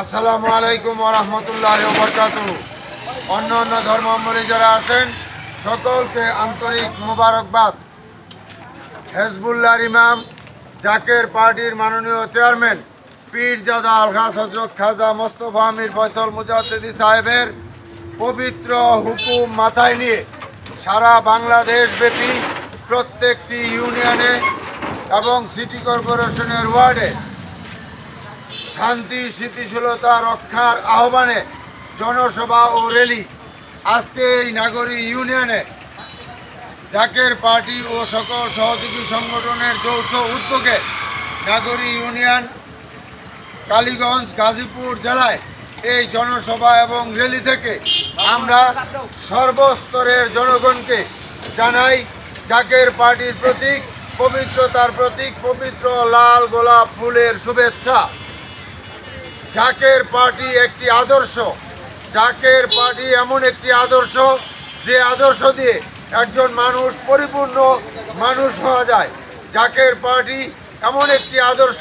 আসসালামু আলাইকুম ওয়া রাহমাতুল্লাহি ওয়া বারাকাতুহু। অন্য অন্য ধর্মাবলম্বী যারা আছেন সকলকে আন্তরিক মোবারকবাদ। হেজবুল্লাহর ইমাম জাকের পার্টির মাননীয় চেয়ারম্যান পীরজাদা আলহাজ হযরত খাজা মোস্তফা আমির ফয়সাল মুজাদ্দিদি সাহেবের পবিত্র হুকুম মাথায় নিয়ে সারা বাংলাদেশ ব্যাপী প্রত্যেকটি ইউনিয়নে এবং সিটি কর্পোরেশনের ওয়ার্ডে শান্তি স্থিতিশীলতা রক্ষার আহ্বানে জনসভা ও র্যালি আজকে এই নাগরী ইউনিয়নে জাকের পার্টি ও সকল সহযোগী সংগঠনের যৌথ উদ্যোগে নাগরী ইউনিয়ন কালীগঞ্জ গাজীপুর জেলায় এই জনসভা এবং র্যালি থেকে আমরা সর্বস্তরের জনগণকে জানাই জাকের পার্টির প্রতীক পবিত্রতার প্রতীক পবিত্র লাল গোলাপ ফুলের শুভেচ্ছা। জাকের পার্টি একটি আদর্শ, জাকের পার্টি এমন একটি আদর্শ যে আদর্শ দিয়ে একজন মানুষ পরিপূর্ণ মানুষ হওয়া যায়। জাকের পার্টি এমন একটি আদর্শ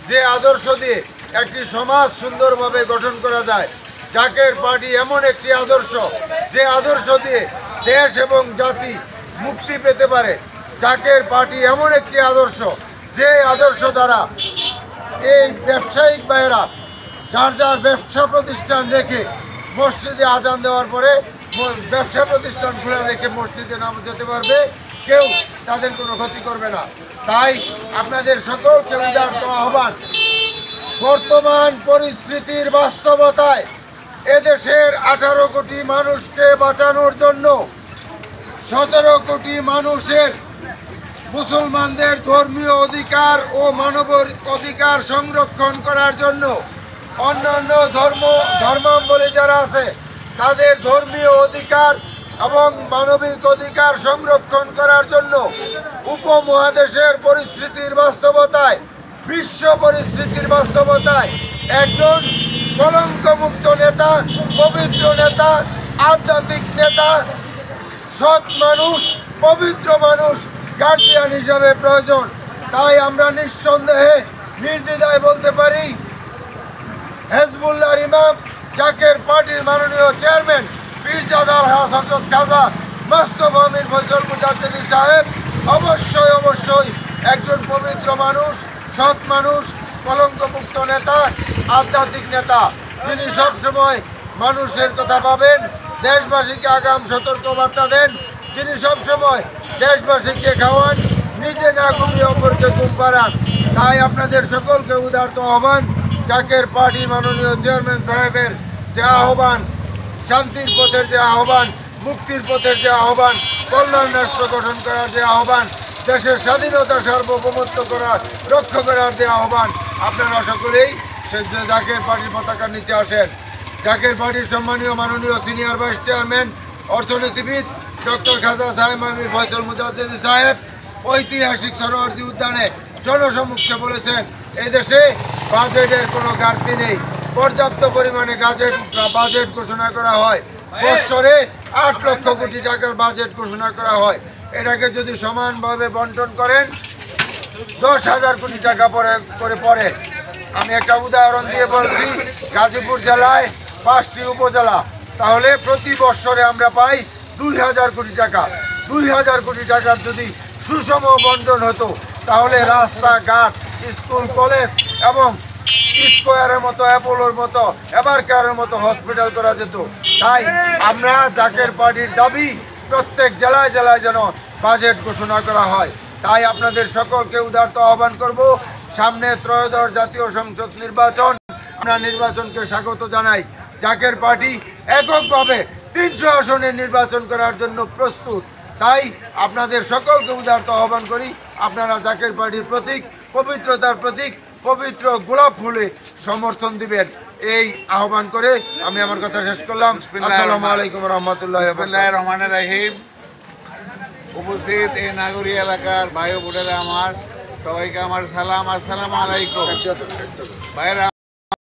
যে আদর্শ দিয়ে একটি সমাজ সুন্দরভাবে গঠন করা যায়। জাকের পার্টি এমন একটি আদর্শ যে আদর্শ দিয়ে দেশ এবং জাতি মুক্তি পেতে পারে। জাকের পার্টি এমন একটি আদর্শ যে আদর্শ দ্বারা এই ব্যবসায়িক ভাইয়েরা যার যার ব্যবসা প্রতিষ্ঠান রেখে মসজিদে আজান দেওয়ার পরে ব্যবসা প্রতিষ্ঠান খোলা রেখে মসজিদে নাম যেতে পারবে, কেউ তাদের কোনো ক্ষতি করবে না। তাই আপনাদের সকলকে উদারত আহ্বান, বর্তমান পরিস্থিতির বাস্তবতায় এদেশের 18 কোটি মানুষকে বাঁচানোর জন্য 17 কোটি মানুষের মুসলমানদের ধর্মীয় অধিকার ও মানব অধিকার সংরক্ষণ করার জন্য অন্যান্য ধর্মাবলম্বী যারা আছে তাদের ধর্মীয় অধিকার এবং মানবিক অধিকার সংরক্ষণ করার জন্য উপমহাদেশের পরিস্থিতির বাস্তবতায় বিশ্ব পরিস্থিতির বাস্তবতায় একজন কলঙ্কমুক্ত নেতা, পবিত্র নেতা, আধ্যাত্মিক নেতা, সৎ মানুষ, পবিত্র মানুষ গার্জিয়ান হিসাবে প্রয়োজন। তাই আমরা নিঃসন্দেহে নির্দ্বিধায় বলতে পারি হেজবুল্লাহর ইমাম জাকের পার্টির মাননীয় চেয়ারম্যান পীরজাদা আলহাজ হযরত খাজা মোস্তফা আমির ফয়সাল মুজাদ্দিদি সাহেব অবশ্যই একজন পবিত্র মানুষ, সৎ মানুষ, কলঙ্কমুক্ত নেতা, আধ্যাত্মিক নেতা, যিনি সবসময় মানুষের কথা ভাবেন, দেশবাসীকে আগাম সতর্কবার্তা দেন, যিনি সবসময় দেশবাসীকে খাওয়ান, নিজে না ঘুমিয়ে অপরকে ঘুম পাড়ান। তাই আপনাদের সকলকে উদারত আহ্বান, জাকের পার্টির মাননীয় চেয়ারম্যান সাহেবের যে আহ্বান, শান্তির পথের যে আহ্বান, মুক্তির পথের যে আহ্বান, কল্যাণ রাষ্ট্র গঠন করার যে আহ্বান, দেশের স্বাধীনতা সার্বভৌমত্ব করার রক্ষা করার যে আহ্বান, আপনারা সকলেই সে জাকের পার্টির পতাকার নিচে আসেন। জাকের পার্টির সম্মানীয় মাননীয় সিনিয়র ভাইস চেয়ারম্যান অর্থনীতিবিদ ডক্টর খাজা সাহেব আমির ফয়সাল মুজাদ্দিদি সাহেব ঐতিহাসিক সরোয়ার্দী উদ্যানে জনসমক্ষে বলেছেন এই দেশে বাজেটের কোনো ঘাটতি নেই, পর্যাপ্ত পরিমাণে বাজেট ঘোষণা করা হয়, বৎসরে 8 লক্ষ কোটি টাকার বাজেট ঘোষণা করা হয়। এটাকে যদি সমানভাবে বন্টন করেন 10,000 কোটি টাকা করে পড়ে। আমি একটা উদাহরণ দিয়ে বলছি, গাজীপুর জেলায় 5টি উপজেলা, তাহলে প্রতি বৎসরে আমরা পাই 2,000 কোটি টাকা। 2,000 কোটি টাকার যদি সুষম বন্টন হতো তাহলে রাস্তাঘাট, স্কুল, কলেজ এবং স্কোয়ারের মতো, অ্যাপোলোর মতো, এবারকারের মতো হসপিটাল করা যেত। তাই আমরা জাকের পার্টির দাবি প্রত্যেক জেলায় জেলায় যেন বাজেট ঘোষণা করা হয়। তাই আপনাদের সকলকে উদারত আহ্বান করব, সামনে ত্রয়োদশ জাতীয় সংসদ নির্বাচন, আমরা নির্বাচনকে স্বাগত জানাই। জাকের পার্টি এককভাবে 300 আসনে নির্বাচন করার জন্য প্রস্তুত। তাই আপনাদের সকলকে উদারত আহ্বান করি, আপনারা জাকের পার্টির প্রতীক, পবিত্রতার প্রতীক, পবিত্র গোলাপ ফুলে সমর্থন দিবেন। এই আহ্বান করে আমি আমার কথা শেষ করলাম। আসসালামু আলাইকুম রহমতুল্লাহ রহমানের রাহিম। উপস্থিত এই নাগরী এলাকার ভাই বোনেরা আমার, সবাইকে আমার সালাম, আসসালামু আলাইকুম ভাইরা।